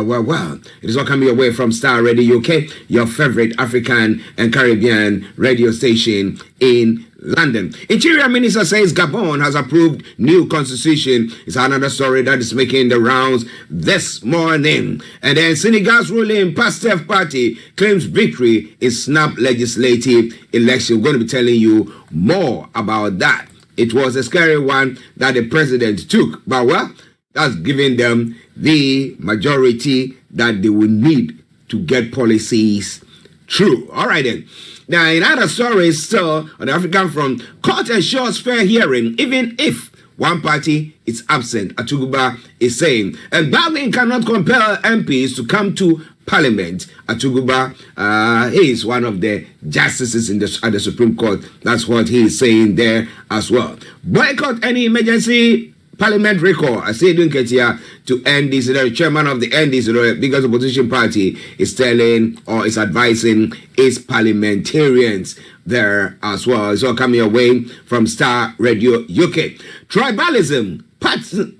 Well. It is all coming your way from Starr Radio UK, your favorite African and Caribbean radio station in London. Interior Minister says Gabon has approved new constitution. It's another story that is making the rounds this morning. And then Senegal's ruling Pastef party claims victory in snap legislative election. We're going to be telling you more about that. It was a scary one that the president took, but well, that's giving them the majority that they will need to get policies through. All right then. Now, in other stories, still on the African front, court ensures fair hearing even if one party is absent, Atuguba is saying. And Berlin cannot compel MPs to come to Parliament. Atuguba he is one of the justices at the Supreme Court. That's what he is saying there as well. Boycott any emergency parliamentary call. I say doing Ketia to NDC. The chairman of the NDC, the biggest opposition party, is telling or is advising its parliamentarians there as well. It's all coming away from Starr Radio UK. Tribalism,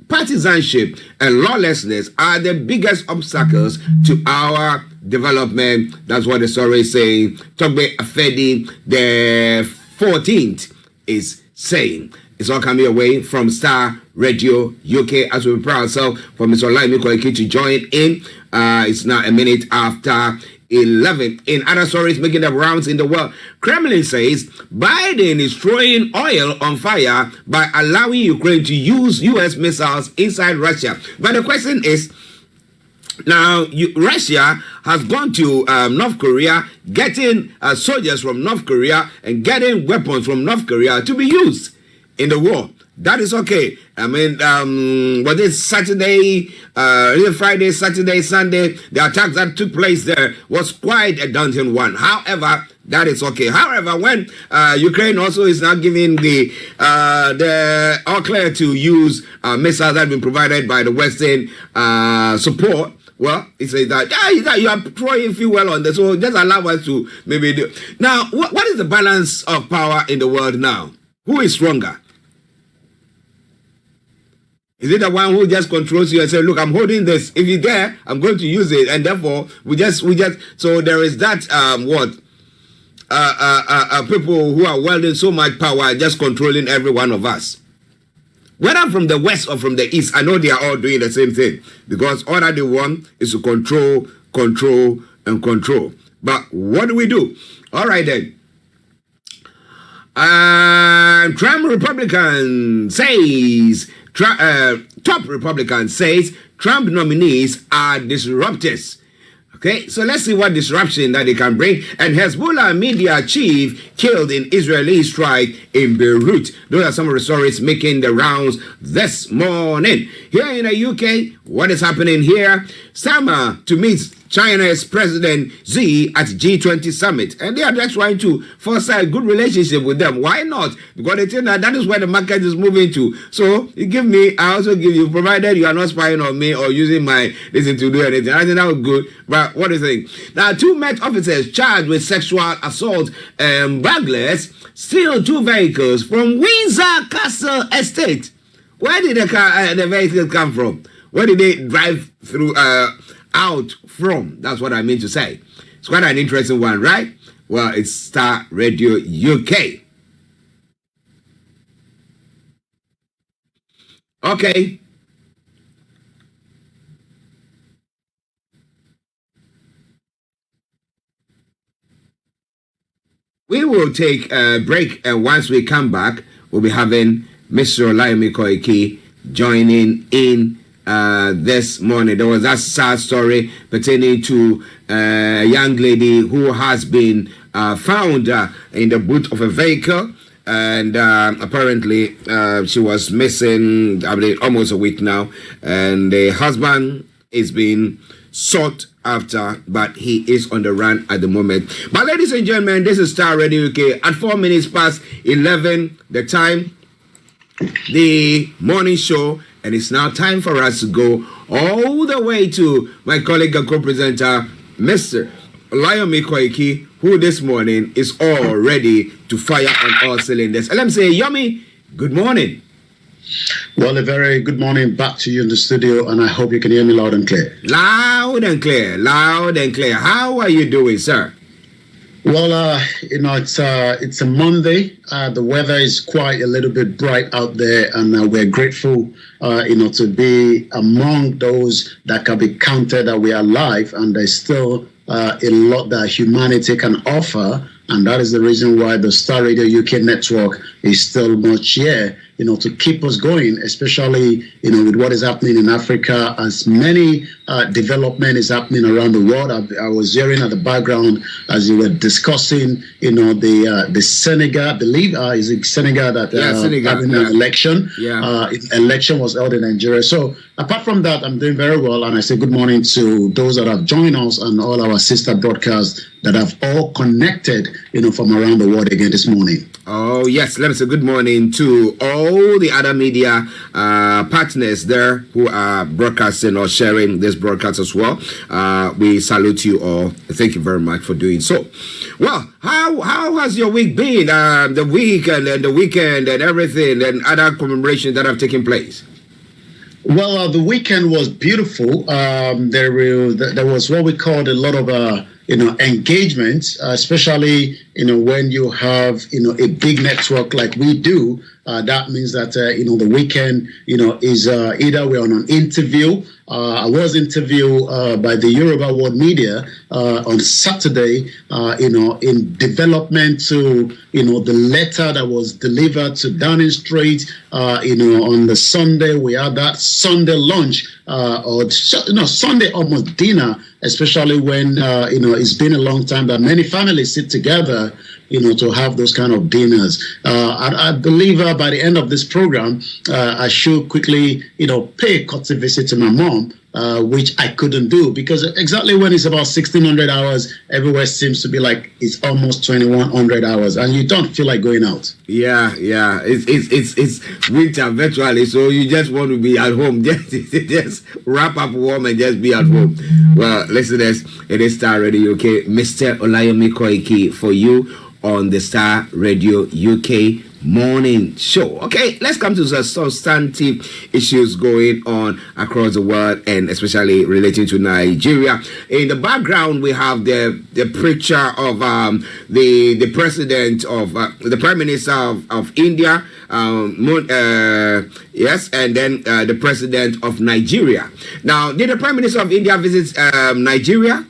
partisanship, and lawlessness are the biggest obstacles to our development. That's what the story is saying. Togbe Afedi, the 14th, is saying. It's all coming away from Starr Radio UK as we prepare ourselves for Mr. Olayomi Koiki to join in. It's now a minute after 11. In other stories making the rounds in the world, Kremlin says Biden is throwing oil on fire by allowing Ukraine to use U.S. missiles inside Russia. But the question is, now, Russia has gone to North Korea, getting soldiers from North Korea and getting weapons from North Korea to be used in the war. That is okay. I mean, was it Saturday, Friday, Saturday, Sunday? The attack that took place there was quite a daunting one. However, that is okay. However, when Ukraine also is now giving the all clear to use missiles that have been provided by the Western support, well, it says that you are throwing fuel on this, so just allow us to maybe do. Now, what is the balance of power in the world now? Who is stronger? Is it the one who just controls you and say, look, I'm holding this. If you're there, I'm going to use it. And therefore, we just, so there is that, people who are wielding so much power, just controlling every one of us. Whether from the west or from the east, I know they are all doing the same thing. Because all that they want is to control, and control. But what do we do? All right then. Trump Republican says, top Republican says Trump nominees are disruptors. Okay, so let's see what disruption that they can bring. And Hezbollah media chief killed in Israeli strike in Beirut. Those are some of the stories making the rounds this morning. Here in the UK, what is happening here? Starmer to meet China's President Xi at G20 summit, and they are just trying to foster a good relationship with them. Why not? Because they think that is where the market is moving to. So you give me, I also give you, provided you are not spying on me or using my listen to do anything. I think that was good. But what do you think? Now, 2 Met officers charged with sexual assault and burglars steal 2 vehicles from Windsor Castle Estate. Where did the vehicle come from? Where did they drive through? Out from. That's what I mean to say. It's quite an interesting one, right? Well, it's Starr Radio UK. Okay. We will take a break, and once we come back, we'll be having Mr. Olayomi Koiki joining in this morning. There was that sad story pertaining to a young lady who has been found in the boot of a vehicle, and apparently she was missing, I believe, almost a week now, and the husband is being sought after, but he is on the run at the moment. But ladies and gentlemen, this is Starr Radio UK at 4 minutes past 11 the time, the morning show. And it's now time for us to go all the way to my colleague and co-presenter, Mr. Olayomi Koiki, who this morning is all ready to fire on all cylinders. And let me say, Yomi, good morning. Well, a very good morning back to you in the studio, and I hope you can hear me loud and clear. Loud and clear, loud and clear. How are you doing, sir? Well, it's a Monday. The weather is quite a little bit bright out there, and we're grateful, to be among those that can be counted that we are alive, and there's still a lot that humanity can offer, and that is the reason why the Starr Radio UK network is still much here, to keep us going, especially, with what is happening in Africa, as many development is happening around the world. I was hearing at the background as you were discussing, the Senegal, I believe, is it Senegal that Senegal, having an election? Yeah. Election was held in Nigeria. So apart from that, I'm doing very well, and I say good morning to those that have joined us and all our sister broadcasts that have all connected, from around the world again this morning. Oh, yes. Let us say good morning to all the other media partners there who are broadcasting or sharing this broadcast as well. We salute you all. Thank you very much for doing so. Well, how has your week been? The week and the weekend and everything and other commemorations that have taken place? Well, the weekend was beautiful. There was what we called a lot of engagement, especially when you have a big network like we do. That means that the weekend is either we're on an interview. I was interviewed by the Yoruba World Media on Saturday, in development to the letter that was delivered to Downing Street. On the Sunday we had that Sunday lunch Sunday almost dinner, especially when it's been a long time that many families sit together to have those kind of dinners. I believe by the end of this program, I should quickly, pay a courtesy visit to my mom, which I couldn't do because exactly when it's about 1,600 hours, everywhere seems to be like it's almost 2,100 hours, and you don't feel like going out. Yeah. It's winter virtually, so you just want to be at home. Just wrap up warm and just be at home. Well, listeners, it is Starr Radio UK. Mr. Olayomi Koiki for you on the Starr Radio UK morning show. Okay, let's come to the substantive issues going on across the world and especially relating to Nigeria. In the background, we have the picture of the president of the Prime Minister of India, yes, and then the president of Nigeria. Now, did the Prime Minister of India visit Nigeria?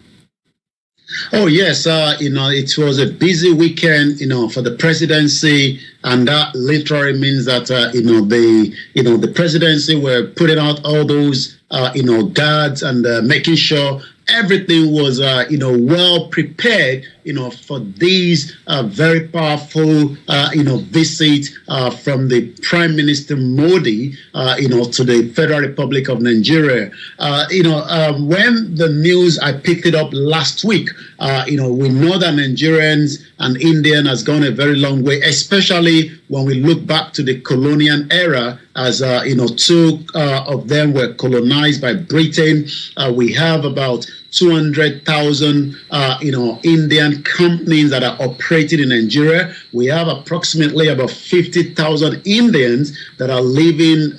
Oh yes, it was a busy weekend, for the presidency, and that literally means that the presidency were putting out all those guards and making sure everything was well prepared for these very powerful visit from the Prime Minister Modi to the Federal Republic of Nigeria. When the news, I picked it up last week, we know that Nigerians and Indian has gone a very long way, especially when we look back to the colonial era, as two of them were colonized by Britain. We have about 200,000 Indian companies that are operating in Nigeria. We have approximately about 50,000 Indians that are living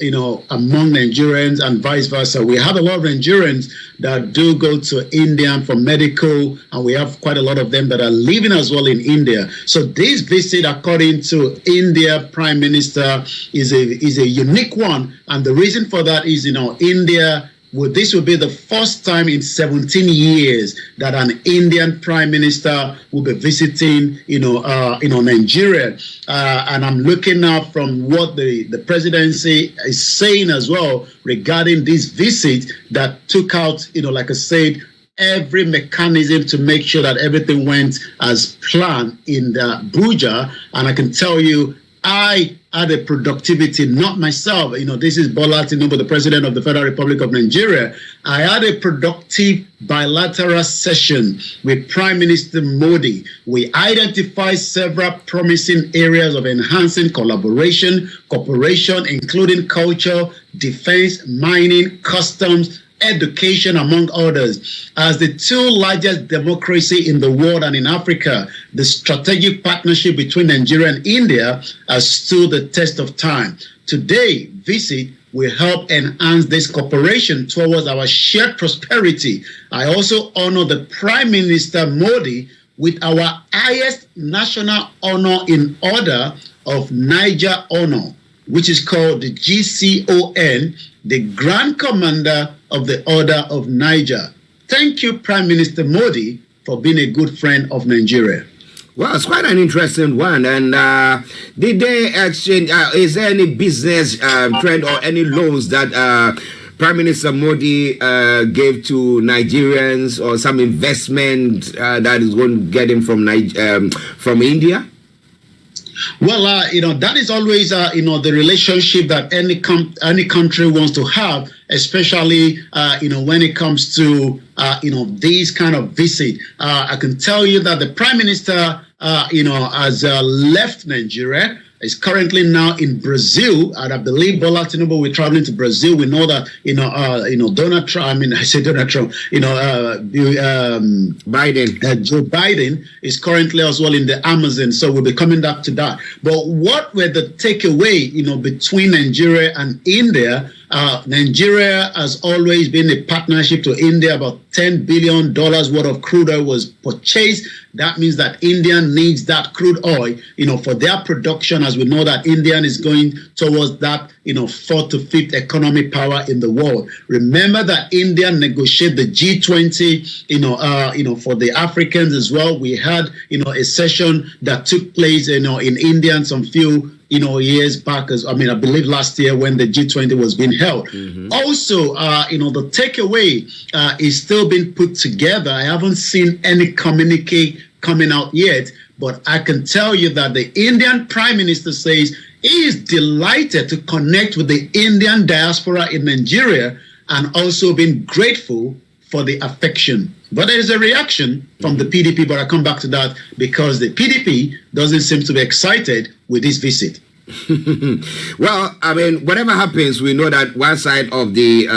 among Nigerians and vice versa. We have a lot of Nigerians that do go to India for medical, and we have quite a lot of them that are living as well in India. So this visit, according to India Prime Minister, is a unique one, and the reason for that is India. This will be the first time in 17 years that an Indian Prime Minister will be visiting, Nigeria. And I'm looking now from what the presidency is saying as well regarding this visit that took out, like I said, every mechanism to make sure that everything went as planned in the Abuja. And I can tell you, I had a productivity, not myself. This is Bola Tinubu, the president of the Federal Republic of Nigeria. I had a productive bilateral session with Prime Minister Modi. We identified several promising areas of enhancing collaboration, cooperation, including culture, defense, mining, customs, education, among others. As the two largest democracy in the world and in Africa, the strategic partnership between Nigeria and India has stood the test of time. Today, visit will help enhance this cooperation towards our shared prosperity. I also honor the Prime Minister Modi with our highest national honor in order of Niger Honor, which is called the GCON, the Grand Commander of the Order of Niger. Thank you, Prime Minister Modi, for being a good friend of Nigeria. Well, it's quite an interesting one. And did they exchange, is there any business trend or any loans that Prime Minister Modi gave to Nigerians, or some investment that is going to get him from India? Well, that is always, the relationship that any country wants to have, especially, when it comes to, these kind of visit. I can tell you that the Prime Minister, has left Nigeria, is currently now in Brazil, and I believe Bola Tinubu will be traveling to Brazil. We know that Donald Trump. I mean, I say Donald Trump. Biden. Joe Biden is currently as well in the Amazon, so we'll be coming back to that. But what were the takeaway, between Nigeria and India? Nigeria has always been a partnership to India. About $10 billion worth of crude oil was purchased. That means that India needs that crude oil, for their production, as we know that India is going towards that, fourth to fifth economic power in the world. Remember that India negotiated the G20, for the Africans as well. We had, a session that took place, in India and some few years back, I believe last year when the G20 was being held. Mm-hmm. Also, the takeaway is still being put together. I haven't seen any communique coming out yet, but I can tell you that the Indian Prime Minister says he is delighted to connect with the Indian diaspora in Nigeria, and also been grateful for the affection. But there is a reaction from the PDP, but I'll come back to that, because the PDP doesn't seem to be excited with this visit. Well, whatever happens, we know that one side of the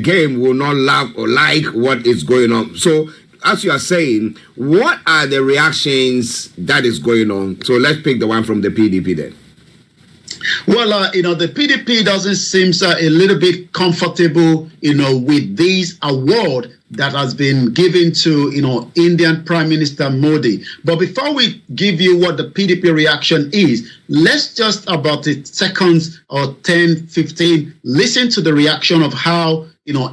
game will not love or like what is going on. So, as you are saying, what are the reactions that is going on? So let's pick the one from the PDP then. Well, the PDP doesn't seem a little bit comfortable, with this award that has been given to, Indian Prime Minister Modi. But before we give you what the PDP reaction is, let's just about a seconds or 10, 15, listen to the reaction of how,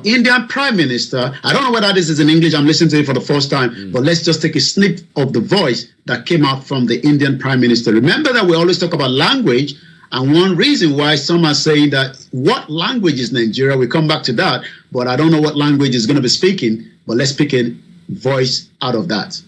Indian Prime Minister, I don't know whether this is in English, I'm listening to it for the first time, but let's just take a snip of the voice that came out from the Indian Prime Minister. Remember that we always talk about language. And one reason why some are saying that what language is Nigeria, we come back to that, but I don't know what language is going to be speaking, but let's pick a voice out of that.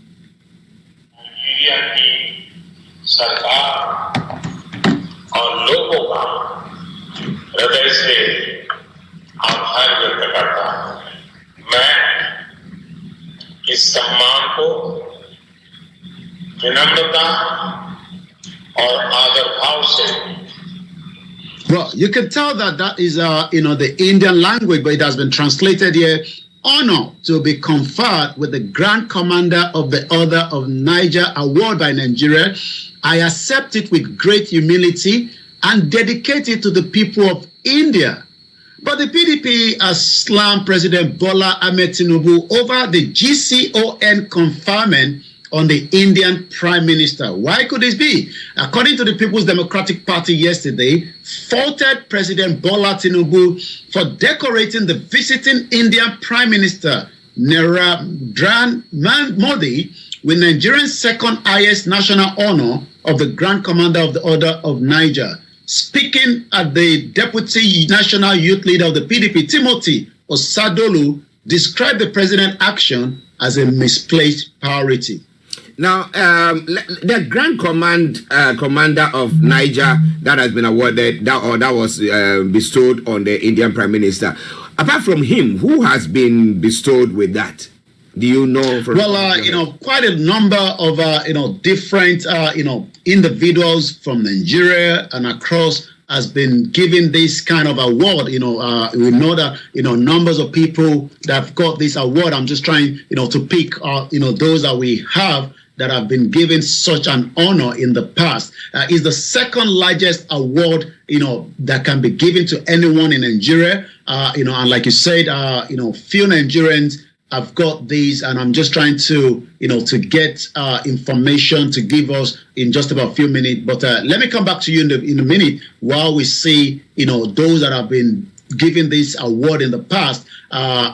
Well, you can tell that is, the Indian language, but it has been translated here. Honor to be conferred with the Grand Commander of the Order of Niger award by Nigeria. I accept it with great humility and dedicate it to the people of India. But the PDP has slammed President Bola Ahmed Tinubu over the GCON conferment on the Indian Prime Minister. Why could this be? According to the People's Democratic Party yesterday, faulted President Bola Tinubu for decorating the visiting Indian Prime Minister Narendra Modi with Nigeria's second highest national honor of the Grand Commander of the Order of Niger. Speaking at the Deputy National Youth Leader of the PDP, Timothy Osadolu, described the president's action as a misplaced priority. Now, the Grand Commander of Niger that has been awarded, that was bestowed on the Indian Prime Minister. Apart from him, who has been bestowed with that? Do you know? Quite a number of different individuals from Nigeria and across has been given this kind of award. We know that numbers of people that have got this award. I'm just trying to pick those that we have that have been given such an honor in the past. Is the second largest award that can be given to anyone in Nigeria. And like you said, few Nigerians have got these, and I'm just trying to get information to give us in just about a few minutes. But let me come back to you in a minute while we see those that have been given this award in the past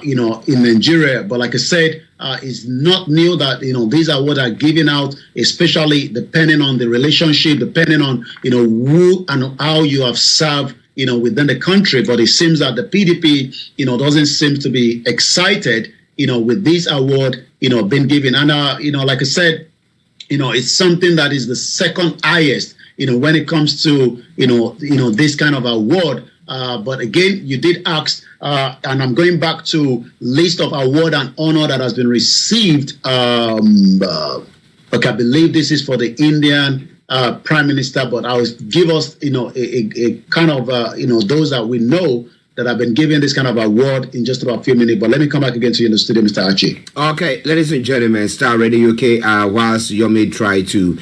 in Nigeria. But like I said, it's not new that these awards are given out, especially depending on the relationship, depending on who and how you have served within the country. But it seems that the PDP doesn't seem to be excited with this award being given. And like I said, it's something that is the second highest when it comes to this kind of award. But again, you did ask, and I'm going back to list of award and honor that has been received. Okay, I believe this is for the Indian Prime Minister, but I will give us a kind of those that we know that have been given this kind of award in just about a few minutes. But let me come back again to you in the studio, Mr. Archie. Okay, ladies and gentlemen, Starr Radio UK, whilst Yomi try to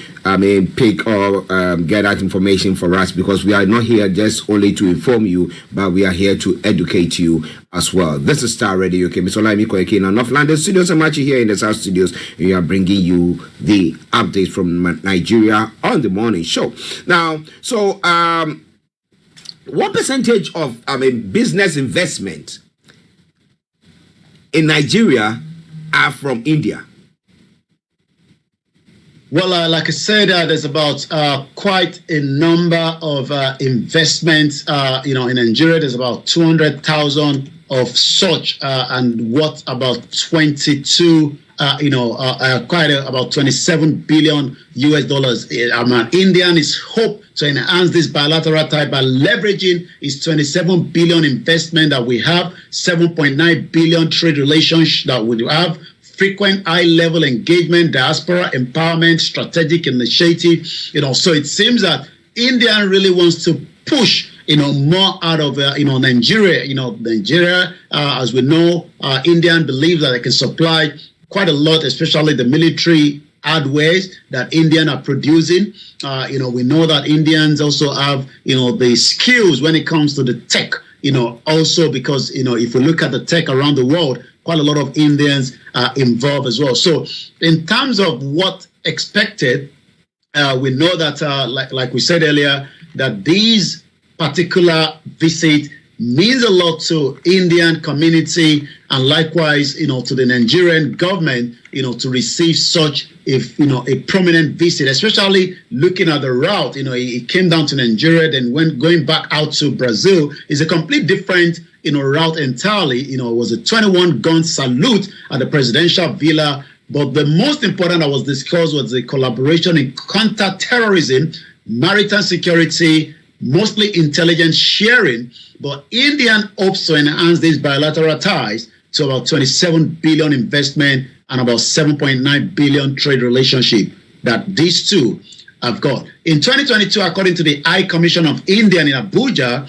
pick or get that information for us, because we are not here just only to inform you, but we are here to educate you as well. This is Starr Radio UK. Mr. Olayomi Koiki in our North London studios. I'm Archie here in the South studios. We are bringing you the updates from Nigeria on the morning show. Now, so what percentage of business investment in Nigeria are from India? Well, like I said, there's about quite a number of investments, in Nigeria. There's about 200,000 of such, and what about 22, about 27 billion US dollars. Indian is hope to enhance this bilateral tie by leveraging its 27 billion investment that we have, 7.9 billion trade relations that we have, frequent high-level engagement, diaspora empowerment, strategic initiative. So it seems that India really wants to push more out of Nigeria. Nigeria, as we know, Indian believes that they can supply quite a lot, especially the military hardware that Indians are producing. We know that Indians also have, the skills when it comes to the tech, also because, if we look at the tech around the world, quite a lot of Indians are involved as well. So in terms of what expected, we know that, like we said earlier, that these particular visits means a lot to Indian community, and likewise, to the Nigerian government, to receive such a prominent visit, especially looking at the route. It came down to Nigeria, then when going back out to Brazil is a complete different route entirely. It was a 21-gun salute at the presidential villa. But the most important that was discussed was the collaboration in counter-terrorism, maritime security, mostly intelligence sharing. But India hopes to enhance these bilateral ties to about 27 billion investment and about 7.9 billion trade relationship that these two have got. In 2022, according to the High Commission of India in Abuja,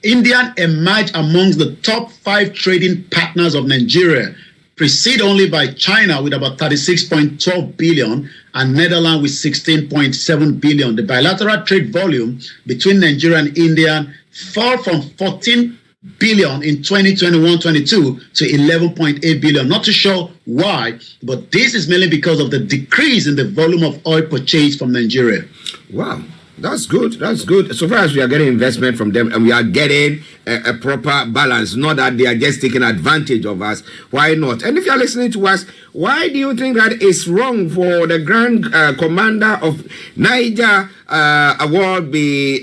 India emerged amongst the top 5 trading partners of Nigeria, preceded only by China with about 36.12 billion and Netherlands with 16.7 billion. The bilateral trade volume between Nigeria and India fell from 14 billion in 2021-22 to 11.8 billion. Not too sure why, but this is mainly because of the decrease in the volume of oil purchased from Nigeria. Wow. That's good. That's good. So far as we are getting investment from them and we are getting a proper balance, not that they are just taking advantage of us. Why not? And if you are listening to us, why do you think that it's wrong for the Grand Commander of Niger award be,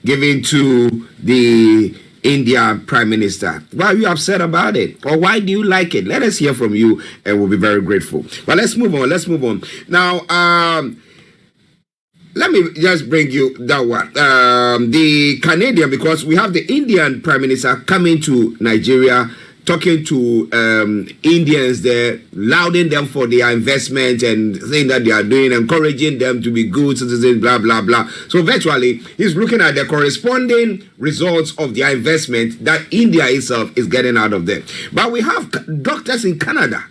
given to the Indian Prime Minister? Why are you upset about it? Or why do you like it? Let us hear from you and we'll be very grateful. But let's move on. Now, let me just bring you that one. The Canadian, because we have the Indian Prime Minister coming to Nigeria talking to Indians there, lauding them for their investment and saying that they are doing, encouraging them to be good citizens, blah, blah, blah. So virtually, he's looking at the corresponding results of their investment that India itself is getting out of them. But we have doctors in Canada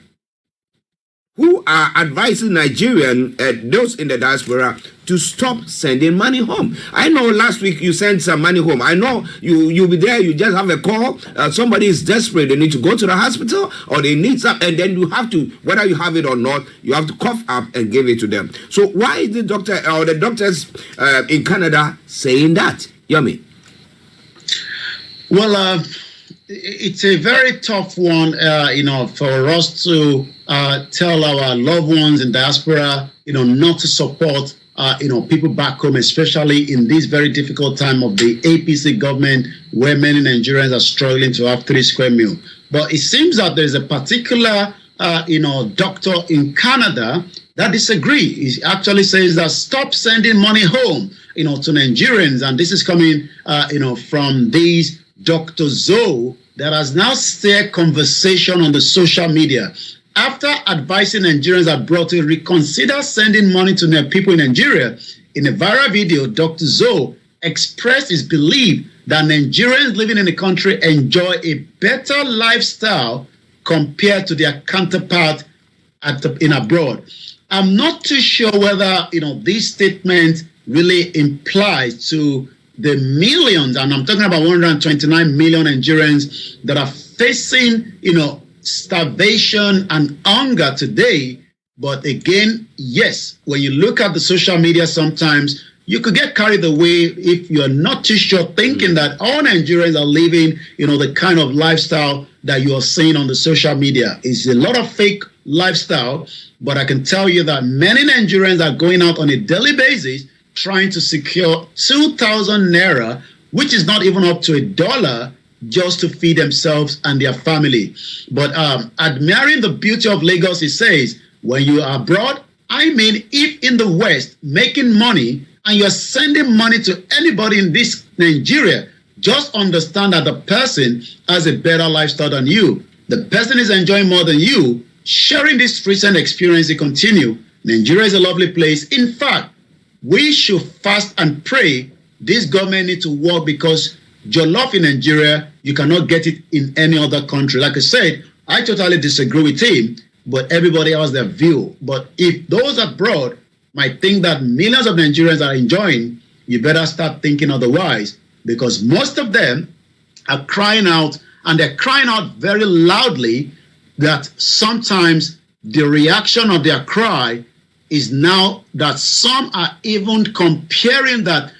who are advising Nigerian, those in the diaspora, to stop sending money home. I know last week you sent some money home. I know you'll be there, you just have a call, somebody is desperate, they need to go to the hospital, or they need some, and then you have to, whether you have it or not, you have to cough up and give it to them. So why is the doctor or the doctors in Canada saying that? Yomi? Well, it's a very tough one, for us to tell our loved ones in diaspora, not to support, people back home, especially in this very difficult time of the APC government, where many Nigerians are struggling to have 3 square meals. But it seems that there's a particular, doctor in Canada that disagrees. He actually says that stop sending money home, to Nigerians, and this is coming, from these Dr. Zoe that has now stirred conversation on the social media. After advising Nigerians abroad to reconsider sending money to their people in Nigeria, in a viral video, Dr. Zoe expressed his belief that Nigerians living in the country enjoy a better lifestyle compared to their counterpart in abroad. I'm not too sure whether this statement really implies to the millions, and I'm talking about 129 million Nigerians that are facing, starvation and hunger today. But again, yes, when you look at the social media, sometimes you could get carried away if you're not too sure, thinking that all Nigerians are living, the kind of lifestyle that you are seeing on the social media. It's a lot of fake lifestyle, but I can tell you that many Nigerians are going out on a daily basis trying to secure 2,000 naira, which is not even up to $1, just to feed themselves and their family. But admiring the beauty of Lagos, he says, when you are abroad, I mean, if in the West making money and you're sending money to anybody in this Nigeria, just understand that the person has a better lifestyle than you. The person is enjoying more than you. Sharing this recent experience, he continue. Nigeria is a lovely place. In fact, we should fast and pray. This government needs to work, because jollof in Nigeria, you cannot get it in any other country. Like I said, I totally disagree with him, but everybody has their view. But if those abroad might think that millions of Nigerians are enjoying, you better start thinking otherwise, because most of them are crying out, and they're crying out very loudly, that sometimes the reaction of their cry is now that some are even comparing that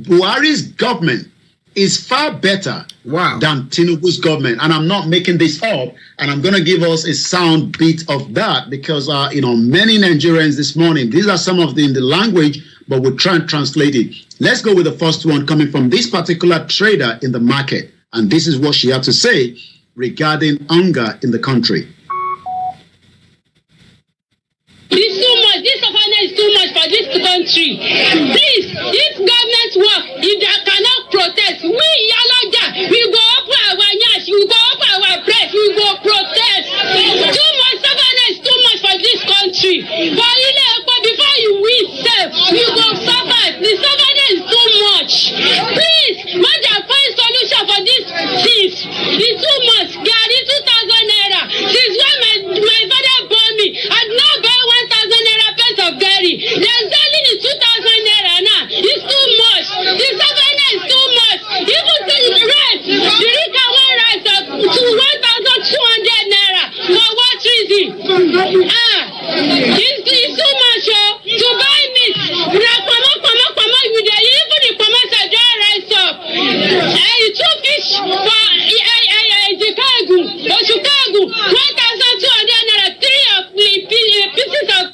Buhari's government is far better than Tinubu's government. And I'm not making this up, and I'm going to give us a sound bit of that, because many Nigerians this morning, these are some of in the language, but we'll try and translate it. Let's go with the first one, coming from this particular trader in the market, and this is what she had to say regarding hunger in the country. It's too much. This government is too much for this country. Please, if government work, if they cannot protest, we Yalaja, we go open our nyash, we go open our press, we go protest. Too much government is too much for this country. But before you win self, you go suffer. The government is too much. Please, man, they find solution for this thief. It's too much. Gary 2,000 naira. Since when my father born me, I'd not buy 1,000 naira pence of Gary. They're selling it 2,000 naira now. It's too much. The government is too much. Even the rent, the Rika one rice up to 1,200 naira. For what reason? It's too much, to buy meat. Even the commerce are dry rice up. Two fish for Chicago, 1,200 naira, 3 of the pieces of.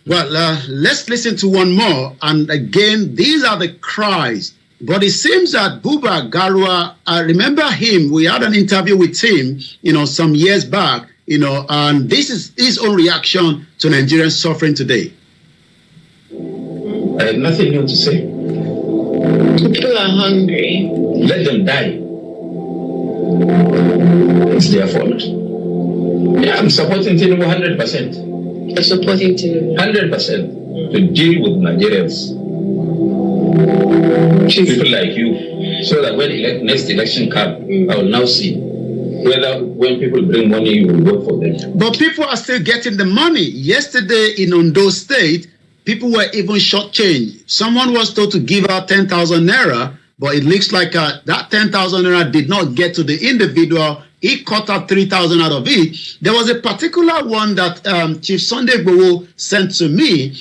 Well, let's listen to one more. And again, these are the cries. But it seems that Buba Garua, I remember him, we had an interview with him, some years back, and this is his own reaction to Nigerian suffering today. I have nothing new to say. People are hungry. Let them die. It's their fault. Yeah, I'm supporting Tinubu 100%. You're supporting Tinubu 100% to deal with Nigerians. People like you, so that when next election comes, I will now see whether when people bring money, you will vote for them. But people are still getting the money. Yesterday in Ondo State, people were even shortchanged. Someone was told to give out 10,000 naira, but it looks like that 10,000 naira did not get to the individual. He cut out 3,000 out of it. There was a particular one that Chief Sunday Igboho sent to me.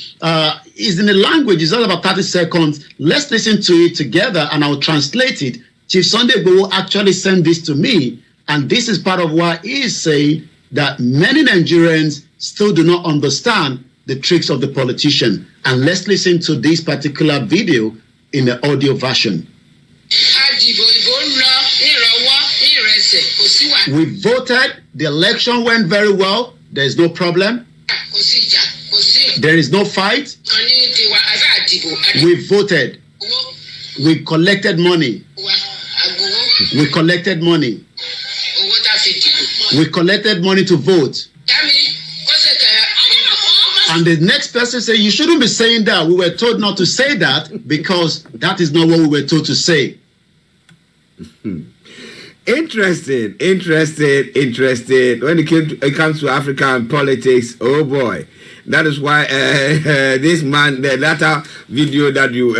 It's in the language. It's all about 30 seconds. Let's listen to it together, and I'll translate it. Chief Sunday Igboho actually sent this to me, and this is part of why he is saying that many Nigerians still do not understand the tricks of the politician. And let's listen to this particular video in the audio version. We voted. The election went very well. There is no problem. There is no fight. We voted. We collected money. We collected money. We collected money to vote. And the next person said, you shouldn't be saying that. We were told not to say that because that is not what we were told to say. Interesting. When it comes to African politics, oh boy. That is why this man, the latter video that you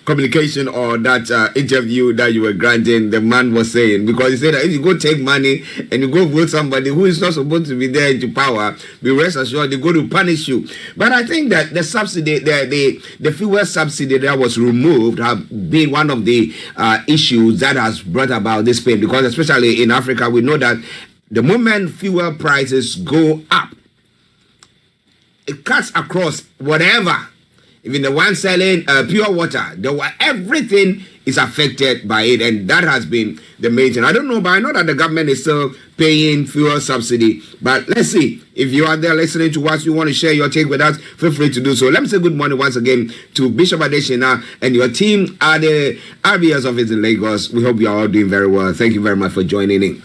communication or that interview that you were granting, the man was saying, because he said that if you go take money and you go vote somebody who is not supposed to be there into power, be rest assured they're going to punish you. But I think that the subsidy, the fuel subsidy that was removed, have been one of the issues that has brought about this pain, because especially in Africa, we know that the moment fuel prices go up, it cuts across whatever. Even the one selling pure water, everything is affected by it, and that has been the main thing. I don't know, but I know that the government is still paying fuel subsidy. But let's see, if you are there listening to us, you want to share your take with us, feel free to do so. Let me say good morning once again to Bishop Adeshina and your team at the RBS office in Lagos. We hope you are all doing very well. Thank you very much for joining in.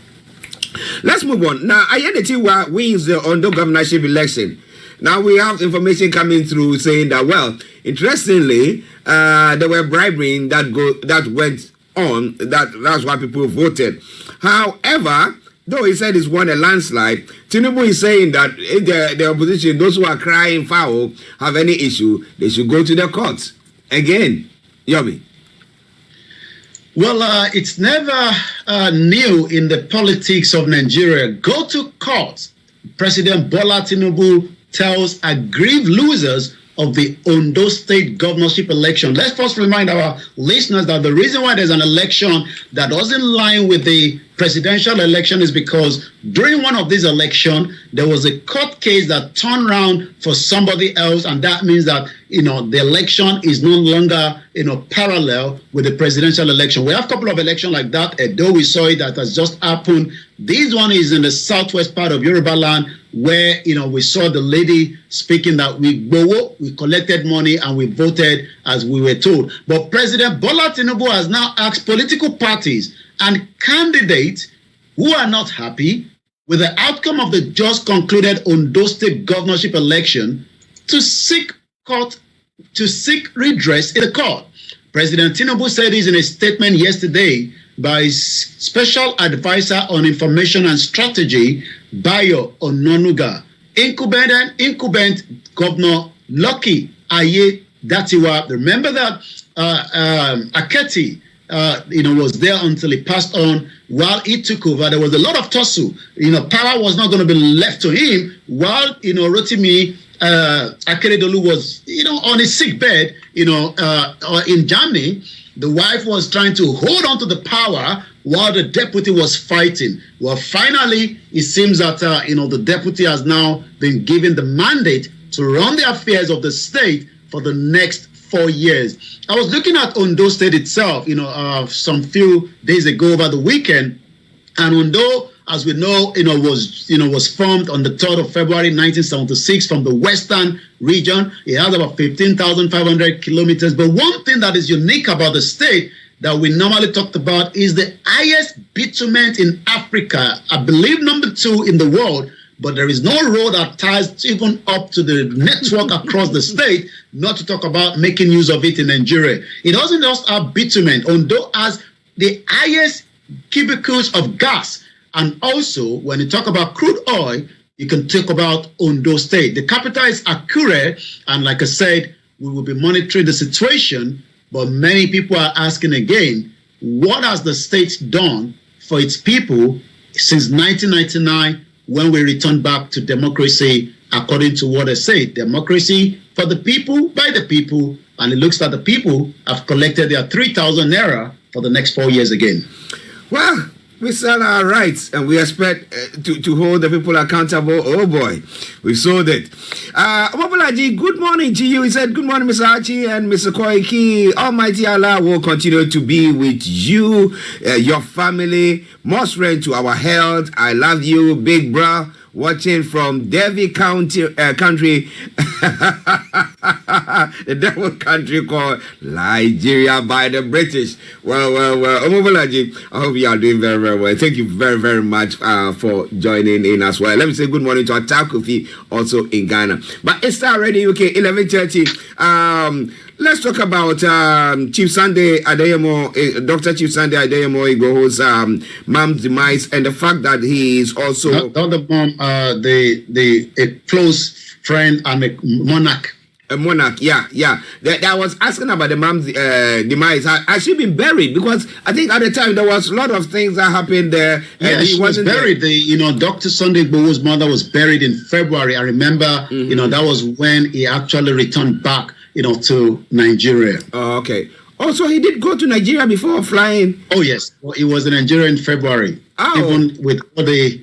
Let's move on. Now, Ayenetiwa wins the Ondo governorship election. Now we have information coming through saying that, well, interestingly, there were bribery that went on. That's why people voted. However, though he said it's won a landslide, Tinubu is saying that if the opposition, those who are crying foul, have any issue, they should go to the courts. Again, Yomi. Well, it's never new in the politics of Nigeria. Go to court. President Bola Tinubu tells aggrieved losers of the Ondo State governorship election. Let's first remind our listeners that the reason why there's an election that doesn't line with the presidential election is because during one of these elections, there was a court case that turned around for somebody else, and that means that, the election is no longer, parallel with the presidential election. We have a couple of elections like that, though we saw it that has just happened. This one is in the southwest part of Yoruba land, where, we saw the lady speaking that we collected money and we voted as we were told. But President Bola Tinubu has now asked political parties and candidates who are not happy with the outcome of the just concluded Ondo State governorship election to seek redress in the court. President Tinubu said this in a statement yesterday by his special advisor on information and strategy, Bayo Ononuga. Incumbent Governor Lucky Aye Datiwa. Remember that Aketi was there until he passed on. While he took over, there was a lot of tussle. Power was not going to be left to him. While Rotimi Akeredolu was on his sick bed in Germany, the wife was trying to hold on to the power while the deputy was fighting. Well, finally, it seems that the deputy has now been given the mandate to run the affairs of the state for the next 4 years. I was looking at Ondo State itself, some few days ago over the weekend, and Ondo, as we know, was formed on the 3rd of February 1976 from the western region. It has about 15,500 kilometers. But one thing that is unique about the state that we normally talked about is the highest bitumen in Africa. I believe number 2 in the world, but there is no road that ties even up to the network across the state, not to talk about making use of it in Nigeria. It doesn't just have bitumen. Ondo has the highest cubicles of gas. And also, when you talk about crude oil, you can talk about Ondo State. The capital is Akure, and like I said, we will be monitoring the situation, but many people are asking again, what has the state done for its people since 1999 when we returned back to democracy, according to what they say, democracy for the people, by the people, and it looks like the people have collected their 3,000 naira for the next 4 years again. Well, we sell our rights and we expect to hold the people accountable. Oh boy, we sold it. Omobolaji, good morning to you. He said, good morning, Mr. Archie and Mr. Koiki. Almighty Allah will continue to be with you, your family. More strength to our health. I love you, big bro. Watching from Derby country, the devil country called Nigeria by the British. Well, Omobolaji, I hope you are doing very, very well. Thank you very, very much for joining in as well. Let me say good morning to Atakufi, also in Ghana. But it's Starr Radio UK, 11:30. Let's talk about Chief Sunday Adeyemo, Dr. Chief Sunday Adeyemo Igboho's mom's demise, and the fact that he is also not the mom, a close friend and a monarch. A monarch, yeah. I was asking about the mom's demise. Has she been buried? Because I think at the time there was a lot of things that happened there. Yeah, she was buried. Dr. Sunday Igboho's mother was buried in February. I remember, that was when he actually returned back, to Nigeria. Oh, okay. Also, he did go to Nigeria before flying. Oh, yes. Well, he was in Nigeria in February. Oh. Even with all the,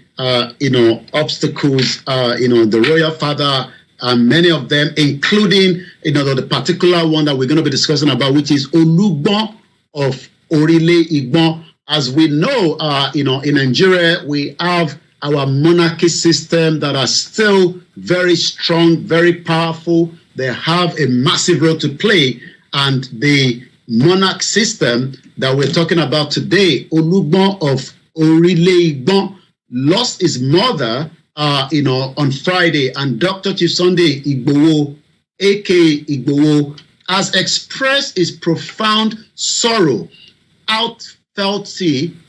obstacles, the royal father, many of them, including, the particular one that we're going to be discussing about, which is Olugbon of Orile Igbon. As we know, in Nigeria, we have our monarchy system that are still very strong, very powerful. They have a massive role to play. And the monarch system that we're talking about today, Olugbon of Orile Igbon, lost his mother, on Friday, and Dr. Chief Sunday Igboho, aka Igboho, has expressed his profound sorrow, heartfelt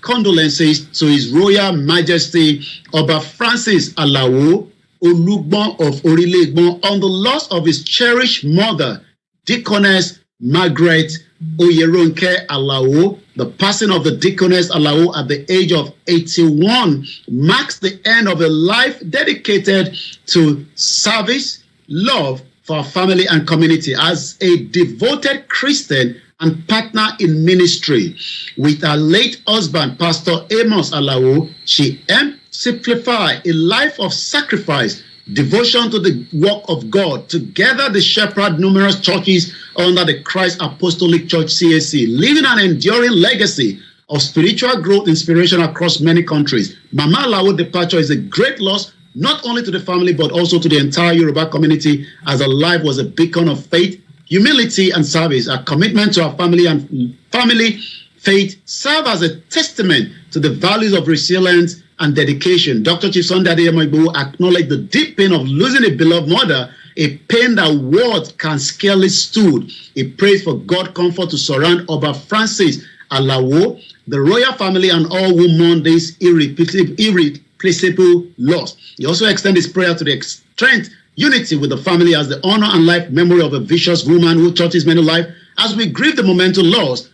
condolences to His Royal Majesty Oba Francis Alawo Olugbon of Orile Igbon on the loss of his cherished mother, Deaconess Margaret Oyeronke Alawo. The passing of the Deaconess Alawo at the age of 81 marks the end of a life dedicated to service, love for our family and community. As a devoted Christian and partner in ministry with her late husband, Pastor Amos Alawo, she exemplified a life of sacrifice, devotion to the work of God. Together, they shepherd numerous churches under the Christ Apostolic Church CAC, leaving an enduring legacy of spiritual growth, inspiration across many countries. Mama Alawo's departure is a great loss, not only to the family, but also to the entire Yoruba community, as her life was a beacon of faith, humility, and service. Her commitment to our family and family faith serve as a testament to the values of resilience and dedication. Dr. Chief Sunday Adeyemo Igboho acknowledged the deep pain of losing a beloved mother, a pain that words can scarcely stood. He prays for God comfort to surround Oba Francis Alawo, the royal family, and all who mourn this irreplaceable loss. He also extends his prayer to the strength, unity with the family as the honor and life memory of a vicious woman who taught his many life. As we grieve the momentum loss,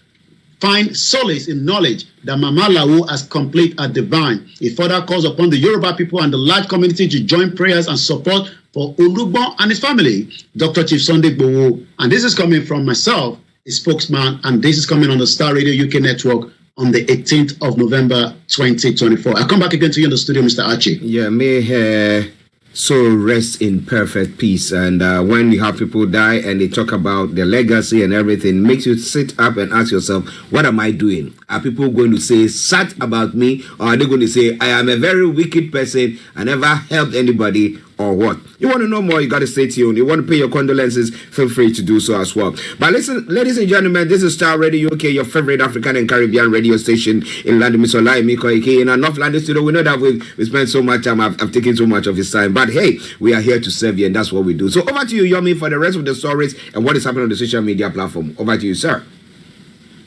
find solace in knowledge that Mama Alawo has complete and divine. He further calls upon the Yoruba people and the large community to join prayers and support for Olugbon and his family, Dr. Chief Sunday Igboho. And this is coming from myself, a spokesman, and this is coming on the Starr Radio UK network on the 18th of November 2024. I come back again to you in the studio, Mr. Archie. Yeah, may so rest in perfect peace. And when you have people die and they talk about their legacy and everything, makes you sit up and ask yourself, what am I doing? Are people going to say sad about me, or are they going to say I am a very wicked person, I never helped anybody? or what? You want to know more, you got to stay tuned. You want to pay your condolences, feel free to do so as well. But listen, ladies and gentlemen, this is Starr Radio UK, your favorite African and Caribbean radio station in London. Mr. Olayomi Koiki in our North London studio. We know that we spent so much time, I've taken so much of his time, but hey, we are here to serve you, and that's what we do. So over to you, Yomi, for the rest of the stories and what is happening on the social media platform. Over to you, sir.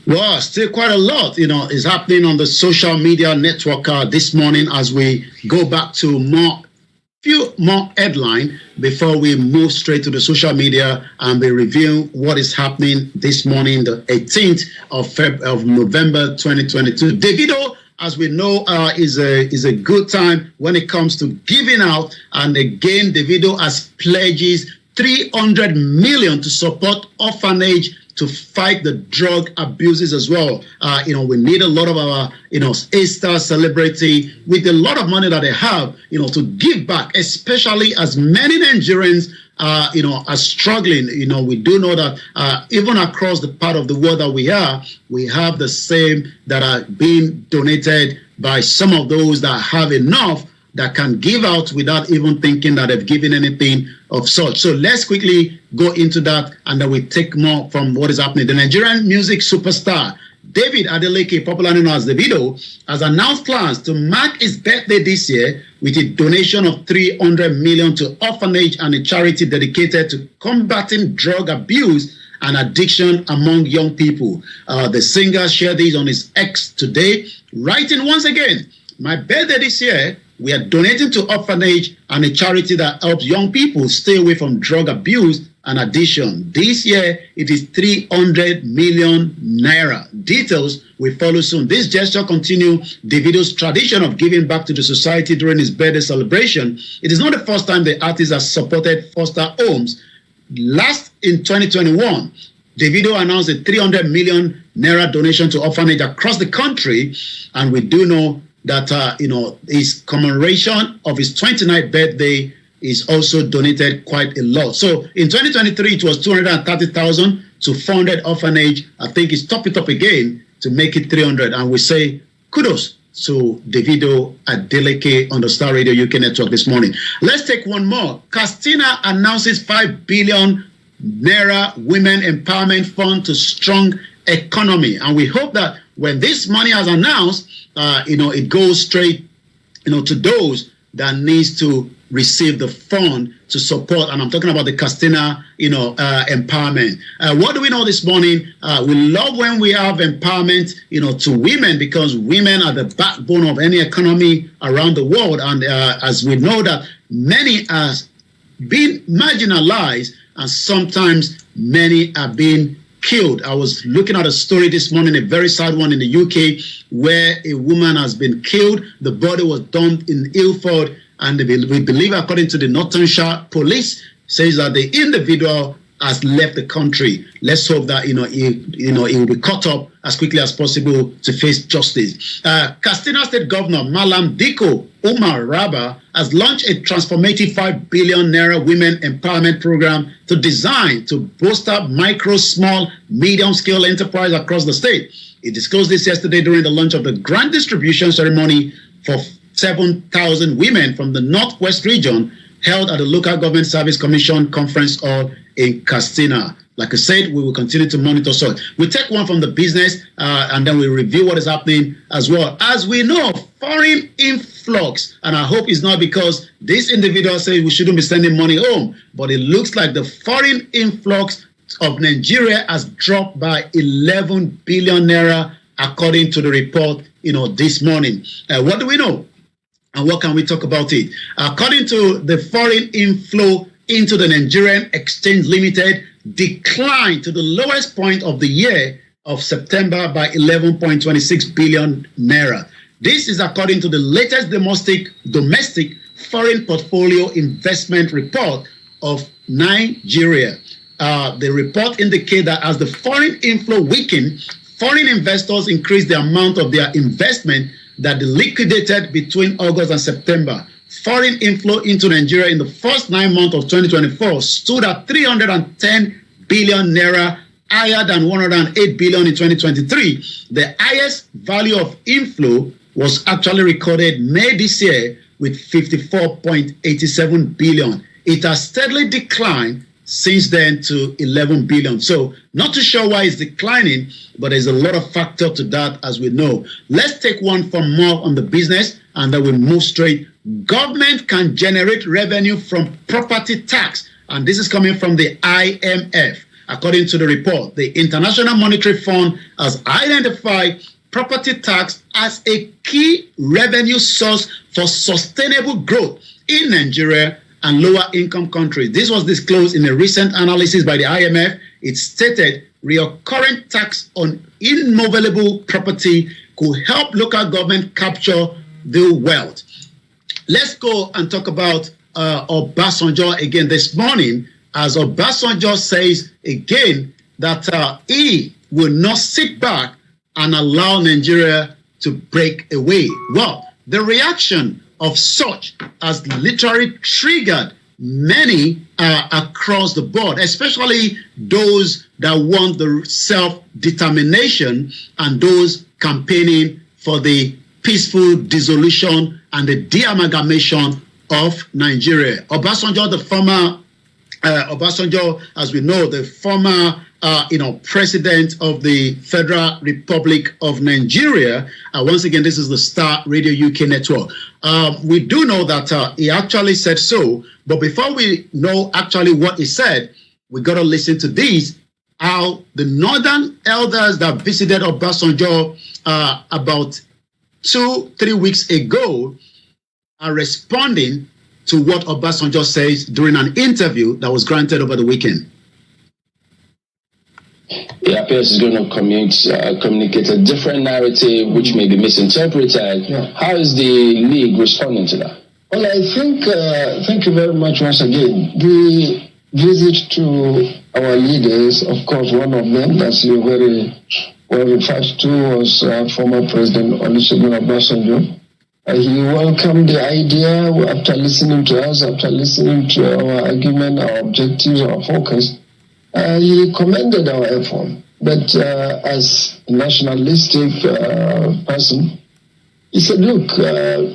Well, still quite a lot, is happening on the social media network this morning as we go back to few more headline before we move straight to the social media and we review what is happening this morning, the 18th of November 2022. Davido, as we know, is a good time when it comes to giving out. And again, Davido has pledges 300 million to support orphanage to fight the drug abuses as well. We need a lot of our, A-star celebrity with a lot of money that they have, to give back, especially as many Nigerians, are struggling. We do know that even across the part of the world that we have the same that are being donated by some of those that have enough that can give out without even thinking that they've given anything of such. So let's quickly go into that, and then we take more from what is happening. The Nigerian music superstar David Adeleke, popularly known as Davido, has announced plans to mark his birthday this year with a donation of 300 million to orphanage and a charity dedicated to combating drug abuse and addiction among young people. The singer shared this on his X today, writing once again, "My birthday this year, we are donating to orphanage and a charity that helps young people stay away from drug abuse and addiction. This year, it is 300 million naira. Details will follow soon." This gesture continues Davido's tradition of giving back to the society during his birthday celebration. It is not the first time the artist has supported foster homes. Last in 2021, Davido announced a 300 million naira donation to orphanage across the country, and we do know that his commemoration of his 29th birthday is also donated quite a lot. So in 2023, it was 230,000 to 400 orphanage. I think he's top it up again to make it 300. And we say kudos to Davido Adeleke on the Starr Radio UK network this morning. Let's take one more. Castina announces 5 billion naira women empowerment fund to strong economy. And we hope that when this money is announced, it goes straight, to those that needs to receive the fund to support. And I'm talking about the Castina, empowerment. What do we know this morning? We love when we have empowerment, to women, because women are the backbone of any economy around the world. And as we know that many are being marginalized, and sometimes many are being killed. I was looking at a story this morning, a very sad one in the UK, where a woman has been killed. The body was dumped in Ilford, and we believe, according to the Nottinghamshire police, says that the individual has left the country. Let's hope that he will be caught up as quickly as possible to face justice. Castina State Governor Malam Diko Umar Raba has launched a transformative 5 billion naira women empowerment program to bolster micro, small, medium-scale enterprise across the state. He disclosed this yesterday during the launch of the grant distribution ceremony for 7,000 women from the Northwest region held at the Local Government Service Commission Conference Hall in Castina. Like I said, we will continue to monitor. So we take one from the business and then we review what is happening as well. As we know, foreign influx, and I hope it's not because this individual says we shouldn't be sending money home, but it looks like the foreign influx of Nigeria has dropped by 11 billion naira, according to the report, this morning. What do we know? And what can we talk about it? According to the foreign inflow into the Nigerian Exchange Limited, declined to the lowest point of the year of September by 11.26 billion naira. This is according to the latest domestic foreign portfolio investment report of Nigeria. The report indicates that as the foreign inflow weakened, foreign investors increased the amount of their investment that they liquidated between August and September. Foreign inflow into Nigeria in the first 9 months of 2024 stood at 310 billion naira, higher than 108 billion in 2023. The highest value of inflow was actually recorded May this year, with 54.87 billion. It has steadily declined since then to 11 billion. So not too sure why it's declining, but there's a lot of factor to that, as we know. Let's take one from more on the business, and then we move straight. Government can generate revenue from property tax, and this is coming from the IMF. According to the report, the International Monetary Fund has identified property tax as a key revenue source for sustainable growth in Nigeria and lower income countries. This was disclosed in a recent analysis by the IMF. It stated recurrent tax on immovable property could help local government capture the wealth. Let's go and talk about Obasanjo again this morning, as Obasanjo says again that he will not sit back and allow Nigeria to break away. Well, the reaction of such has literally triggered many across the board, especially those that want the self-determination and those campaigning for the peaceful dissolution and the de-amalgamation of Nigeria. Obasanjo, the former Obasanjo, as we know, the former president of the Federal Republic of Nigeria. Once again, this is the Starr Radio UK network. We do know that he actually said so, but before we know actually what he said, we got to listen to these, how the northern elders that visited Obasanjo about 2-3 weeks ago are responding to what Obasanjo says during an interview that was granted over the weekend. It appears he's going to communicate a different narrative which may be misinterpreted. Yeah. How is the league responding to that? Well, I think, thank you very much once again. The visit to our leaders, of course, one of them, as you very well referred to, was former President Olusegun Obasanjo. He welcomed the idea after listening to us, after listening to our argument, our objectives, our focus. He commended our effort, but as a nationalistic person, he said, look,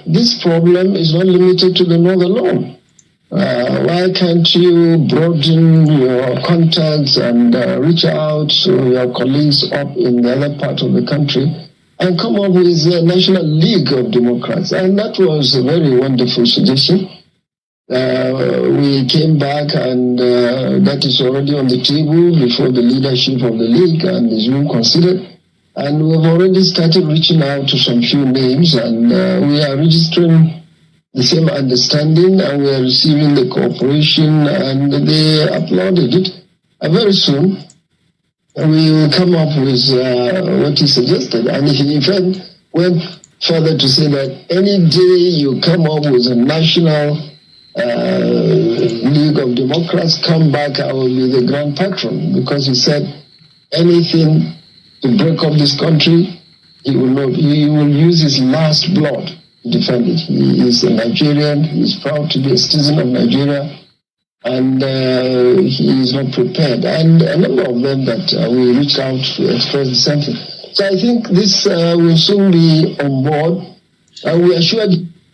this problem is not limited to the North alone. Why can't you broaden your contacts and reach out to your colleagues up in the other part of the country and come up with a National League of Democrats? And that was a very wonderful suggestion. We came back, and that is already on the table before the leadership of the league and is being considered. And we've already started reaching out to some few names, and we are registering the same understanding, and we are receiving the cooperation, and they applauded it. Very soon, we will come up with what he suggested. And he in fact went further to say that any day you come up with a national League of Democrats, come back, I will be the grand patron, because he said anything to break up this country, he will not. He will use his last blood to defend it. He is a Nigerian. He is proud to be a citizen of Nigeria, and he is not prepared. And a number of them that we reached out to express the same thing. So I think this will soon be on board. We are sure.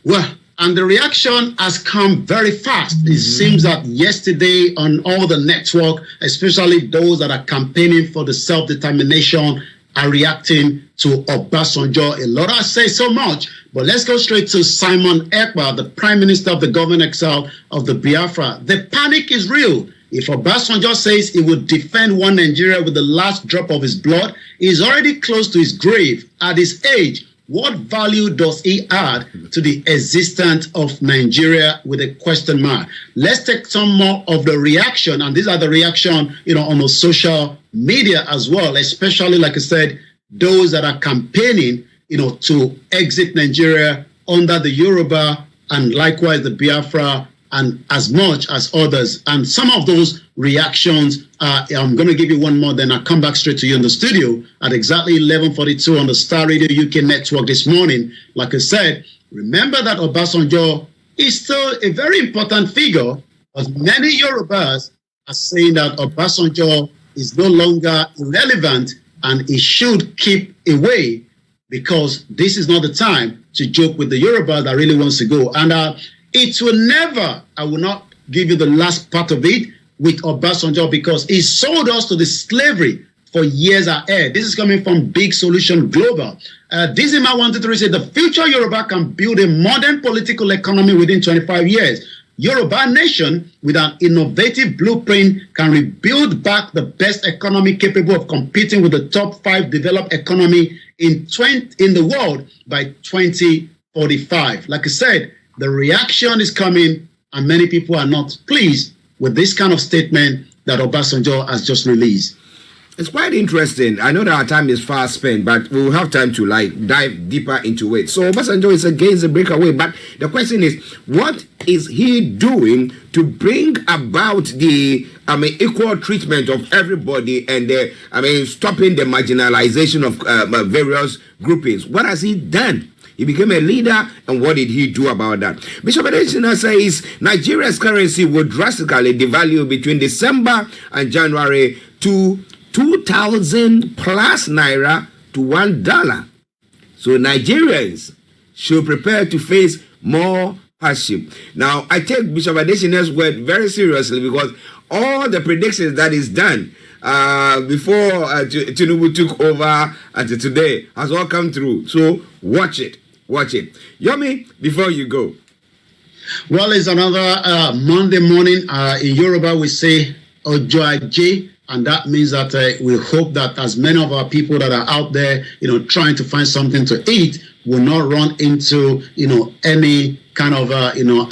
Well, and the reaction has come very fast. It seems that yesterday on all the network, especially those that are campaigning for the self-determination, are reacting to Obasanjo. A lot I say so much, but let's go straight to Simon Ekpa, the Prime Minister of the government exile of the Biafra. The panic is real. If Obasanjo says he would defend one Nigeria with the last drop of his blood, he is already close to his grave. At his age, what value does he add to the existence of Nigeria, with a question mark? Let's take some more of the reaction, and these are the reaction, on the social media as well, especially, like I said, those that are campaigning, to exit Nigeria under the Yoruba and likewise the Biafra, and as much as others. And some of those reactions, I'm going to give you one more, then I'll come back straight to you in the studio at exactly 11:42 on the Starr Radio UK network this morning. Like I said, remember that Obasanjo is still a very important figure, but many Yorubas are saying that Obasanjo is no longer irrelevant and he should keep away because this is not the time to joke with the Yoruba that really wants to go. And it will never, I will not give you the last part of it with Obasanjo, because he sold us to the slavery for years ahead. This is coming from Big Solution Global. This man wanted to say the future Yoruba can build a modern political economy within 25 years. Yoruba nation with an innovative blueprint can rebuild back the best economy capable of competing with the top 5 developed economy in the world by 2045. Like I said, the reaction is coming, and many people are not pleased with this kind of statement that Obasanjo has just released. It's quite interesting. I know that our time is fast spent, but we'll have time to dive deeper into it. So Obasanjo is against the breakaway, but the question is, what is he doing to bring about the equal treatment of everybody and stopping the marginalization of various groupings? What has he done? He became a leader, and what did he do about that? Bishop Adesina says Nigeria's currency will drastically devalue between December and January to 2,000 plus naira to $1. So Nigerians should prepare to face more hardship. Now, I take Bishop Adesina's word very seriously, because all the predictions that is done before Tinubu took over until today has all come through. So watch it. Watch it. Yomi, before you go. Well, it's another Monday morning. In Yoruba, we say Ojo Aje. And that means that we hope that as many of our people that are out there, trying to find something to eat, will not run into, any kind of,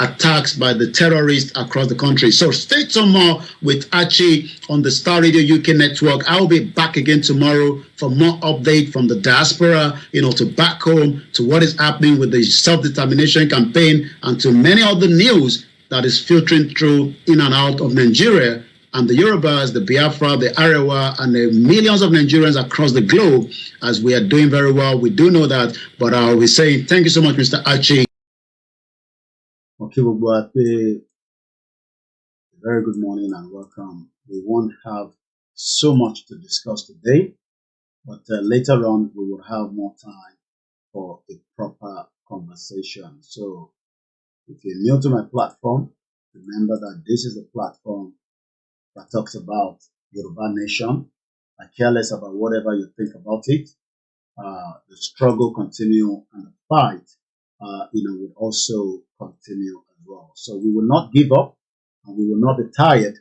attacks by the terrorists across the country. So stay tuned more with Archie on the Starr Radio UK network. I'll be back again tomorrow for more update from the diaspora, to back home, to what is happening with the self-determination campaign, and to many other news that is filtering through in and out of Nigeria. And the Yorubas, the Biafra, the Arewa, and the millions of Nigerians across the globe, as we are doing very well. We do know that, but we're saying thank you so much, Mr. Archie. Okay, very good morning and welcome. We won't have so much to discuss today, but later on we will have more time for a proper conversation. So if you're new to my platform, remember that this is the platform that talks about Yoruba nation. I care less about whatever you think about it. The struggle continue and the fight, will also continue as well. So we will not give up and we will not be tired.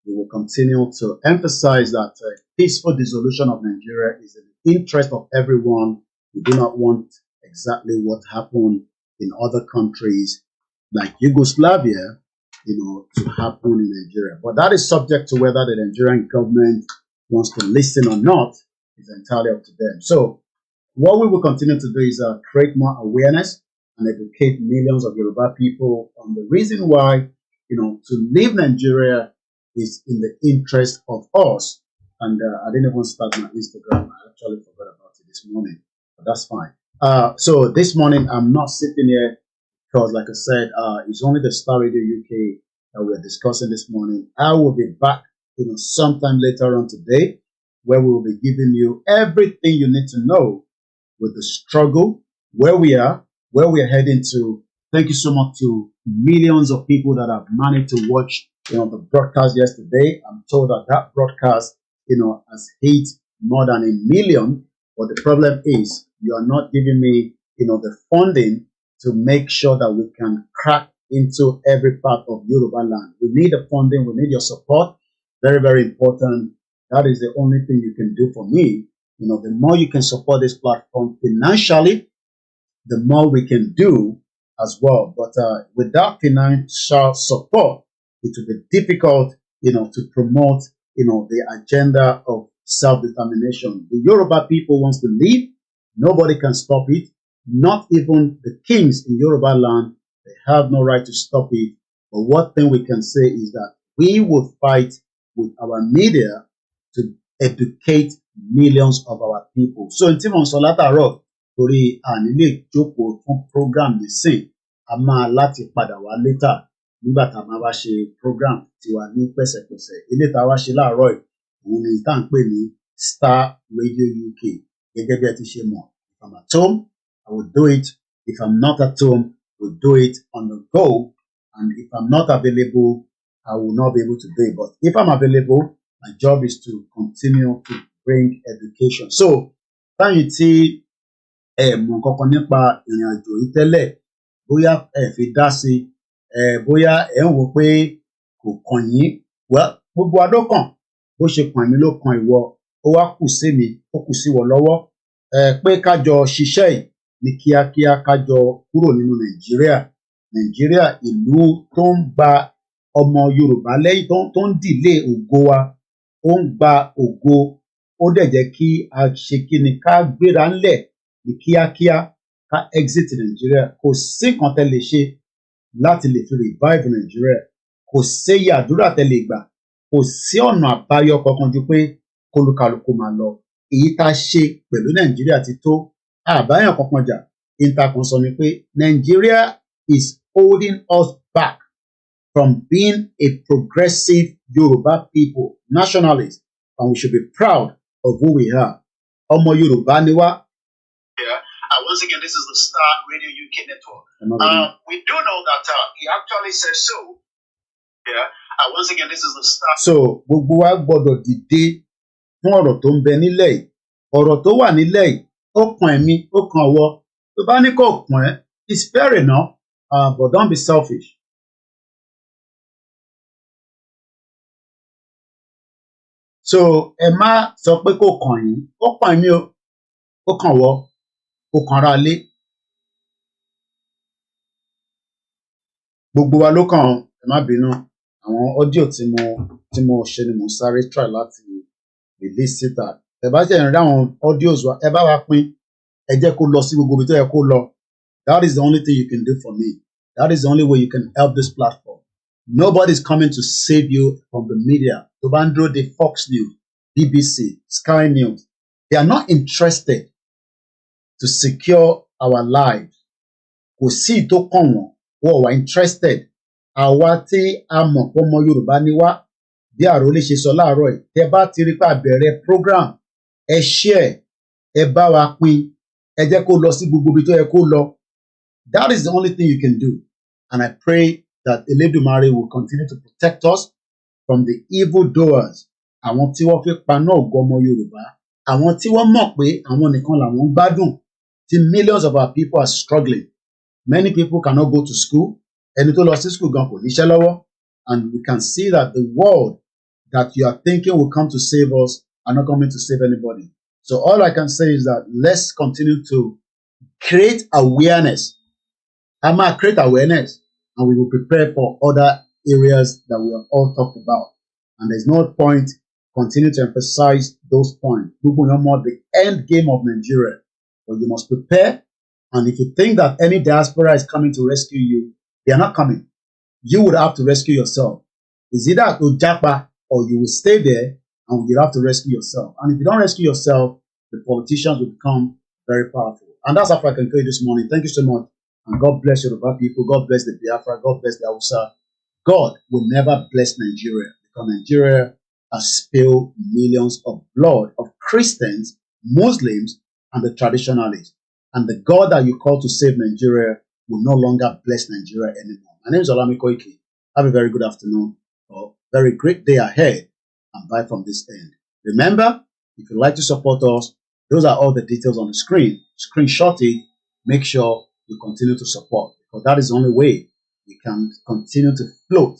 We will continue to emphasize that peaceful dissolution of Nigeria is in the interest of everyone. We do not want exactly what happened in other countries like Yugoslavia, to happen in Nigeria. But that is subject to whether the Nigerian government wants to listen or not. Is entirely up to them. So what we will continue to do is create more awareness and educate millions of Yoruba people on the reason why, to leave Nigeria is in the interest of us. And I didn't even start my Instagram. I actually forgot about it this morning, but that's fine. So this morning, I'm not sitting here because, like I said, it's only the Starr Radio UK that we're discussing this morning. I will be back, sometime later on today, where we will be giving you everything you need to know with the struggle, where we are heading to. Thank you so much to millions of people that have managed to watch, the broadcast yesterday. I'm told that broadcast, has hit more than 1 million. But the problem is you are not giving me, the funding to make sure that we can crack into every part of Yoruba land. We need the funding. We need your support. Very, very important. That is the only thing you can do for me. The more you can support this platform financially, the more we can do as well. But without financial support, it will be difficult, to promote, the agenda of self-determination. The Yoruba people wants to leave. Nobody can stop it. Not even the kings in Yoruba land. They have no right to stop it. But one thing we can say is that we will fight with our media to educate millions of our people. So in Timon Solataro, torí ànílé jókòó fún program nísìn, a máa láti padà wá later nígbà tá a máa wá ṣe program tiwa ní pẹ̀sẹ̀pẹ̀sẹ̀. Ilé tá a wá ṣe láàárọ̀ yìí, òun ni tá à ń pè ní Starr Radio UK. Gẹ́gẹ́ bí ẹ ti ṣe mọ̀, I'm at home, I will do it. If I'm not at home, we'll do it on the go. And if I'm not available, I will not be able to do it. But if I'm available, my job is to continue to bring education. So, táyì tí mọ̀ kankan nípa ìrìn àjò yìí tẹ́lẹ̀, bóyá ẹ fi dá sí, bóyá ẹ ń wò pé kò kàn yín, gbogbo wa ló kàn, bó ṣe kàn mí ló kàn ìwọ, ó wá kù sí mi, ó kù sí wọ lọ́wọ́, pé ká jọ ṣiṣẹ́ yìí ní kíákíá, ká jọ kúrò nínú Nàìjíríà, ìlú tó ń gba ọmọ Yorùbá lẹ́yìn, tó ń dìlé ògo wa, ó ń gba ògo, ó dẹ̀ jẹ́ kí a ṣe kí ni, ká gbéra ńlẹ̀ ní kíákíá, ká exit Nàìjíríà. Kò sí nǹkan tẹ́ lè ṣe láti lè fi revive Nàìjíríà, kò séye àdúrà tẹ́ lè gbà, kò sí ọ̀nà àbáyọ kankan ju pé kólúkálukú máa lọ. Èyí tá a ṣe pẹ̀lú Nàìjíríà ti tó, àbáyàn kankan jà. Ìtàkùn sọ ni pé Nigeria is holding us back from being a progressive Yoruba people, nationalists, and we should be proud of who we are. Ọmọ Yorùbá ni wá. Once again, this is the Starr Radio UK network. We do know that he actually said so. Once again, this is the Starr. So, gbogbo wa gbọ́dọ̀ dìde fún ọ̀rọ̀ tó ń bẹ nílẹ̀ yìí. Ọ̀rọ̀ tó wà nílẹ̀ yìí, ó kàn ẹ̀mí, ó kàn ọwọ́. Tó bá ní kò kàn ẹ́, it's fair enough, but don't be selfish. So, ẹ má sọ pé kò kàn yín, ó kàn ẹ̀mí o, ó kàn wọ́, ó kàn ara lé. Gbogbo wa ló kàn, ẹ má bínú. Àwọn audio tí mo ṣe ni mo sáré try láti release síta. Ẹ bá jẹ́ ìrìn àwọn audios wa, ẹ bá wa pín, ẹ jẹ́ kó lọ sí gbogbo ibi tó yẹ kó lọ. That is the only thing you can do for me. That is the only way you can help this platform. Nobody's coming to save you from the media. Tó bá ń dúró de Fox News, BBC, Sky News, they are not interested to secure our lives. Kò sí tó kàn wọ́n wà interested. Àwa tí a mọ̀ pé ọmọ Yorùbá ni wá, bí Àrólé ṣe sọ láàárọ̀ yìí, tẹ́ bá ti rí pé a bẹ̀rẹ̀ program, ẹ share, ẹ bá wa pín, ẹ jẹ́ kó lọ sí gbogbo ibi tó yẹ kó lọ. That is the only thing you can do. And I pray that Elédùmarè will continue to protect us from the evil doers. Àwọn tí wọ́n fi paná ògo ọmọ Yorùbá, àwọn tí wọ́n mọ̀ pé àwọn nìkan làwọn ń gbádùn, tí millions of our people are struggling. Many people cannot go to school. Ẹni tó lọ sí school gan kò níṣẹ́ lọ́wọ́. And we can see that the world that you are thinking will come to save us are not coming to save anybody. So all I can say is that let's continue to create awareness. I might create awareness, and we will prepare for other areas that we have all talked about. And there's no point continue to emphasize those points. No more the end game of Nigeria. But you must prepare. And if you think that any diaspora is coming to rescue you, they are not coming. You would have to rescue yourself. It's either to japa or you will stay there and you have to rescue yourself. And if you don't rescue yourself, the politicians will become very powerful. And that's how I can tell you this morning. Thank you so much. And God bless Yoruba people. God bless the Biafra. God bless the Hausa. God will never bless Nigeria because Nigeria has spilled millions of blood of Christians, Muslims, and the traditionalists. And the God that you call to save Nigeria will no longer bless Nigeria anymore. My name is Olayomi Koiki. Have a very good afternoon or very great day ahead and bye from this end. Remember, if you'd like to support us, those are all the details on the screen. Screenshot it. Make sure you continue to support because that is the only way we can continue to float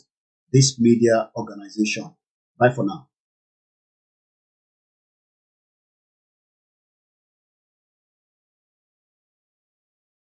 this media organization. Bye for now.